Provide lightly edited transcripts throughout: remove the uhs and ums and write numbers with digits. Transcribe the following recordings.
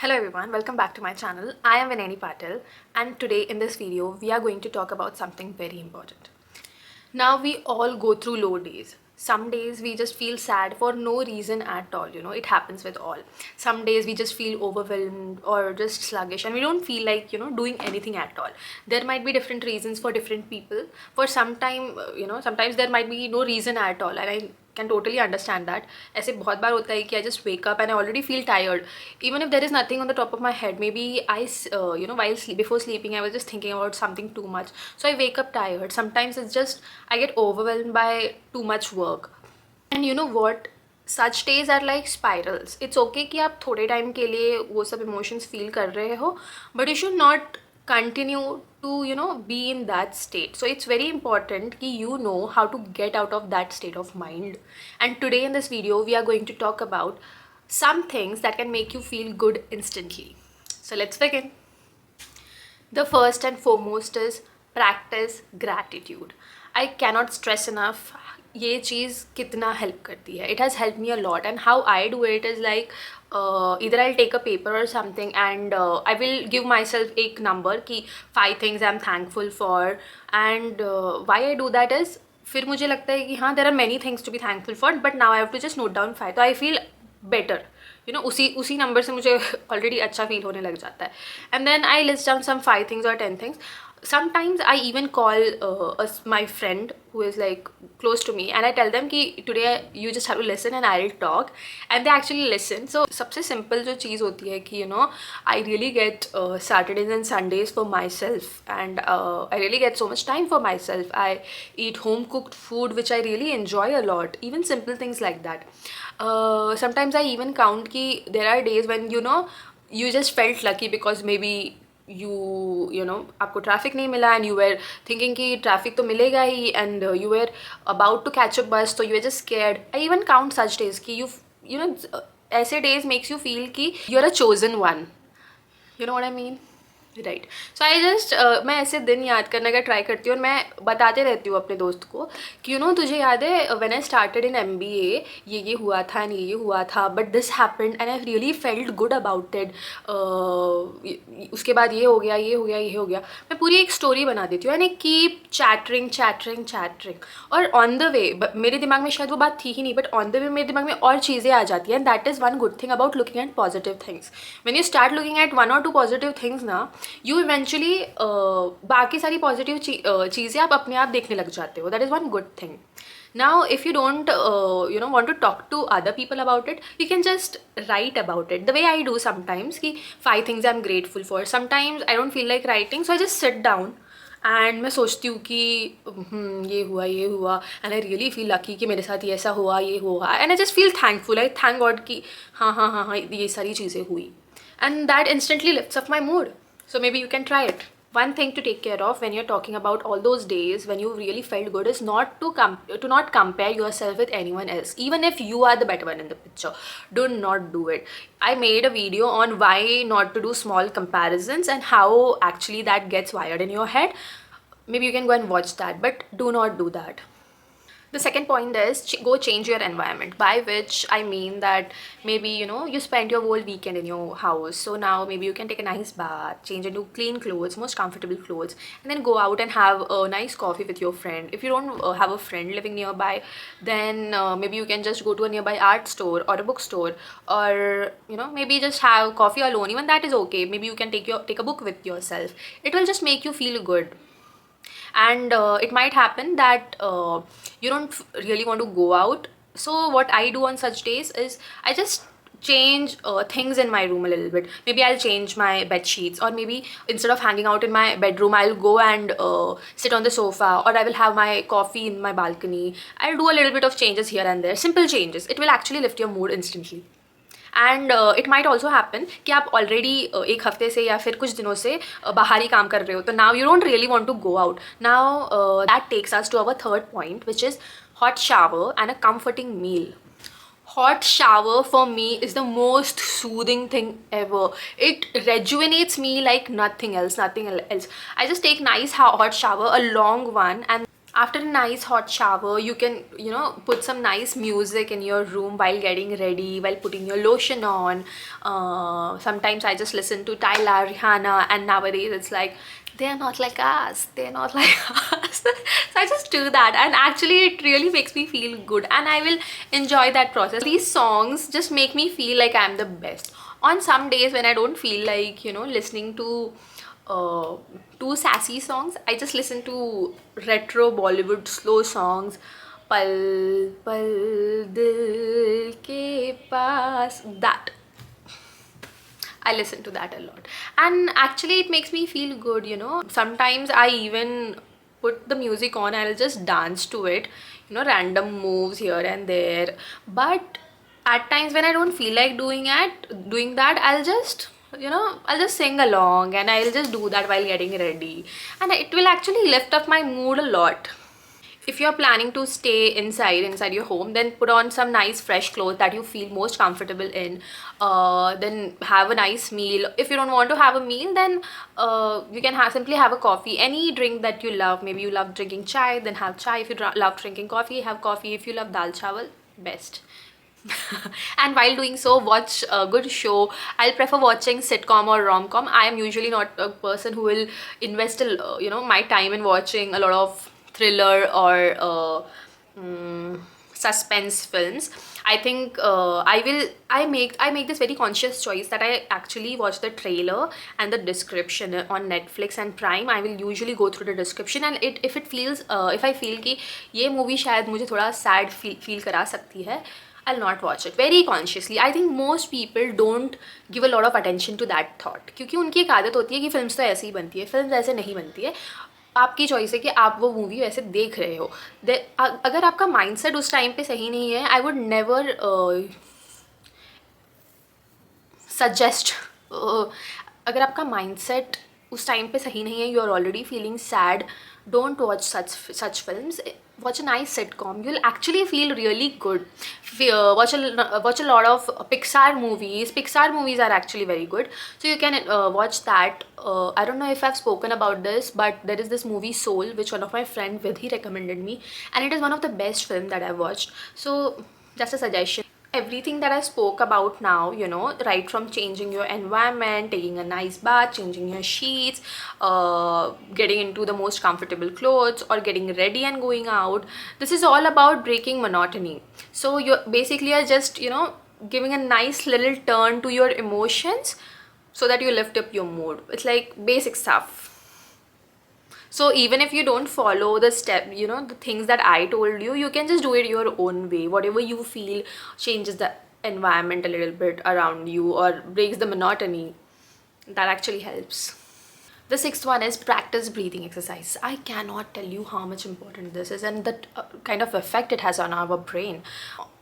Hello everyone, welcome back to my channel. I am Vinayni and today in this video we are going to talk about something very important. Now we all go through low days. Some days we just feel sad for no reason at all, it happens with all. Some days we just feel overwhelmed or just sluggish and we don't feel like, doing anything at all. There might be different reasons for different people. For some time, sometimes there might be no reason at all, and I can totally understand that. ऐसे बहुत बार होता है कि I just wake up and I already feel tired, even if there is nothing on the top of my head. Maybe before sleeping I was just thinking about something too much, so I wake up tired. Sometimes it's just I get overwhelmed by too much work, and you know what, such days are like spirals. It's okay कि आप थोड़े time के लिए वो सब emotions feel कर रहे हो, but you should not continue to be in that state. So it's very important कि you know how to get out of that state of mind. And today in this video we are going to talk about some things that can make you feel good instantly. So let's begin. The first and foremost is practice gratitude. I cannot stress enough ये चीज़ कितना help करती है. It has helped me a lot, and how I do it is like either I'll take a paper or something and I will give myself एक number कि 5 things I'm thankful for, and why I do that is फिर मुझे लगता है कि हाँ there are many things to be thankful for, but now I have to just note down 5, तो I feel better. उसी नंबर से मुझे ऑलरेडी अच्छा फील होने लग जाता है. And then I list down some 5 things or 10 things. Sometimes I even call my friend who is like close to me and I tell them कि today you just have to listen and I'll talk, and they actually listen. So सबसे simple जो चीज़ होती है कि I really get Saturdays and Sundays for myself, and I really get so much time for myself. I eat home cooked food which I really enjoy a lot, even simple things like that. Sometimes I even count कि there are days when you just felt lucky because maybe आपको traffic नहीं मिला and you were thinking कि traffic तो मिलेगा ही, and you were about to catch a bus, so you were just scared. I even count such days कि ऐसे days makes you feel कि you're a chosen one. You know what I mean? Right. So I just मैं ऐसे दिन याद करने का try करती हूँ और मैं बताते रहती हूँ अपने दोस्त को कि तुझे याद है when I started in MBA ये हुआ था एंड ये हुआ था, but this happened and I really felt good about it. उसके बाद ये हो गया, ये हो गया, ये हो गया. मैं पूरी एक स्टोरी बना देती हूँ and I keep chattering chattering chattering, और ऑन द वे मेरे दिमाग में शायद वो बात थी ही नहीं, बट ऑन द वे मेरे दिमाग में और चीज़ें आ जाती हैं. And that is one good thing about looking at positive things. When you start looking at 1 or 2 positive things ना, यू इवेंचुअली बाकी सारी पॉजिटिव चीज़ें आप अपने आप देखने लग जाते हो. That is one good thing. Now if you don't want to talk to other people about it, you can just write about it the way I do sometimes कि 5 things I'm grateful for. Sometimes I don't feel like writing, so I just sit down and मैं सोचती हूँ कि ये हुआ and I really feel lucky कि मेरे साथ ये ऐसा हुआ, ये हुआ, and I just feel thankful. I thank God कि हाँ ये सारी चीज़ें हुई, and that instantly lifts up my mood. So maybe you can try it. One thing to take care of when you're talking about all those days when you really felt good is not to not compare yourself with anyone else, even if you are the better one in the picture. Do not do it. I made a video on why not to do small comparisons and how actually that gets wired in your head. Maybe you can go and watch that, but do not do that. The second point is go change your environment, by which I mean that maybe you spend your whole weekend in your house, so now maybe you can take a nice bath, change into clean clothes, most comfortable clothes, and then go out and have a nice coffee with your friend. If you don't have a friend living nearby, then maybe you can just go to a nearby art store or a bookstore, or maybe just have coffee alone. Even that is okay. Maybe you can take a book with yourself. It will just make you feel good. And it might happen that you don't really want to go out, so what I do on such days is I just change things in my room a little bit. Maybe I'll change my bed sheets, or maybe instead of hanging out in my bedroom I'll go and sit on the sofa, or I will have my coffee in my balcony. I'll do a little bit of changes here and there, simple changes. It will actually lift your mood instantly. And it might also happen कि आप already एक हफ्ते से या फिर कुछ दिनों से बाहर ही काम कर रहे हो, तो now you don't really want to go out. Now that takes us to our third point, which is hot shower and a comforting meal. Hot shower for me is the most soothing thing ever. It rejuvenates me like nothing else. I just take nice hot shower, a long one, and After a nice hot shower, you can, put some nice music in your room while getting ready, while putting your lotion on. Sometimes I just listen to Tyler, Rihanna, and nowadays it's like, they're not like us, they're not like us. So I just do that, and actually it really makes me feel good, and I will enjoy that process. These songs just make me feel like I'm the best. On some days when I don't feel like, listening to uh, too sassy songs, I just listen to retro Bollywood slow songs. Pal pal dil ke paas, that I listen to that a lot, and actually it makes me feel good. Sometimes I even put the music on, I'll just dance to it, random moves here and there. But at times when I don't feel like doing that, I'll just sing along, and I'll just do that while getting ready, and it will actually lift up my mood a lot. If you're planning to stay inside your home, then put on some nice fresh clothes that you feel most comfortable in. Then have a nice meal. If you don't want to have a meal, then you can simply have a coffee, any drink that you love. Maybe you love drinking chai, then have chai. If you love drinking coffee, have coffee. If you love dal chawal, best. And while doing so, watch a good show. I'll prefer watching sitcom or rom-com. I am usually not a person who will invest my time in watching a lot of thriller or suspense films. I think I make this very conscious choice that I actually watch the trailer and the description on Netflix and Prime. I will usually go through the description, and if I feel कि ये movie शायद मुझे थोड़ा sad feel करा सकती है, I'll not watch it very consciously. I think most people don't give a lot of attention to that thought, क्योंकि उनकी एक आदत होती है कि फिल्म्स तो ऐसे ही बनती है, फिल्म ऐसे नहीं बनती है. आपकी चॉइस है कि आप वो मूवी वैसे देख रहे हो. अगर आपका माइंडसेट उस टाइम पे सही नहीं है, आई वुड नेवर सजेस्ट. अगर आपका माइंडसेट उस टाइम पे सही नहीं है, you are already feeling sad, don't watch such films. Watch a nice sitcom. You'll actually feel really good. Watch a lot of Pixar movies. Pixar movies are actually very good, so you can watch that. I don't know if I've spoken about this, but there is this movie Soul, which one of my friend Vidhi recommended me, and it is one of the best film that I've watched. So just a suggestion. Everything that I spoke about now, right from changing your environment, taking a nice bath, changing your sheets, getting into the most comfortable clothes, or getting ready and going out, this is all about breaking monotony. So you're just, giving a nice little turn to your emotions so that you lift up your mood. It's like basic stuff. So even if you don't follow the things that I told you, you can just do it your own way. Whatever you feel changes the environment a little bit around you or breaks the monotony, that actually helps. The sixth one is practice breathing exercise. I cannot tell you how much important this is and the kind of effect it has on our brain.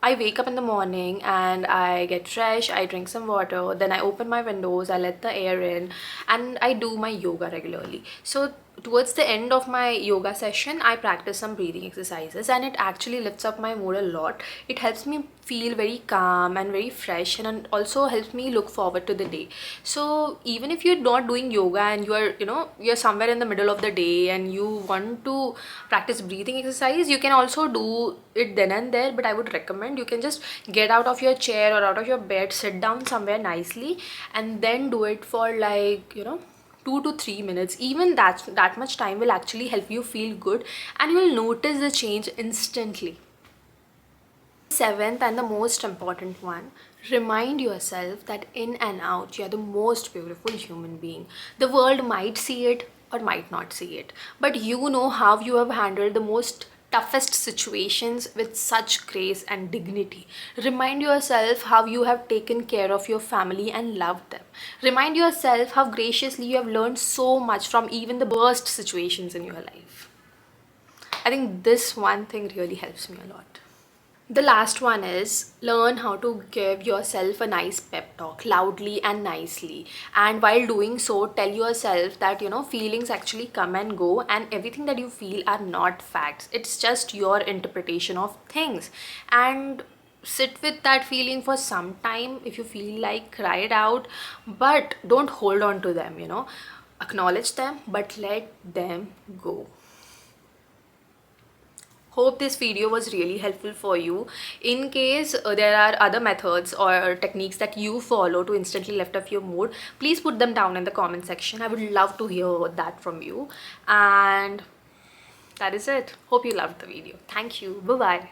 I wake up in the morning and I get fresh, I drink some water, then I open my windows, I let the air in, and I do my yoga regularly. So towards the end of my yoga session, I practice some breathing exercises, and it actually lifts up my mood a lot. It helps me feel very calm and very fresh, and also helps me look forward to the day. So even if you're not doing yoga and you're somewhere in the middle of the day and you want to practice breathing exercise, you can also do it then and there. But I would recommend you can just get out of your chair or out of your bed, sit down somewhere nicely, and then do it for like 2 to 3 minutes. Even that much time will actually help you feel good, and you will notice the change instantly. Seventh and the most important one, remind yourself that in and out, you are the most beautiful human being. The world might see it or might not see it, but you know how you have handled the most toughest situations with such grace and dignity. Remind yourself how you have taken care of your family and loved them. Remind yourself how graciously you have learned so much from even the worst situations in your life. I think this one thing really helps me a lot. The last one is learn how to give yourself a nice pep talk loudly and nicely. And while doing so, tell yourself that feelings actually come and go, and everything that you feel are not facts. It's just your interpretation of things. And sit with that feeling for some time. If you feel like, cry it out, but don't hold on to them. Acknowledge them, but let them go. Hope this video was really helpful for you. In case there are other methods or techniques that you follow to instantly lift up your mood, please put them down in the comment section. I would love to hear that from you. And that is it. Hope you loved the video. Thank you. Bye bye.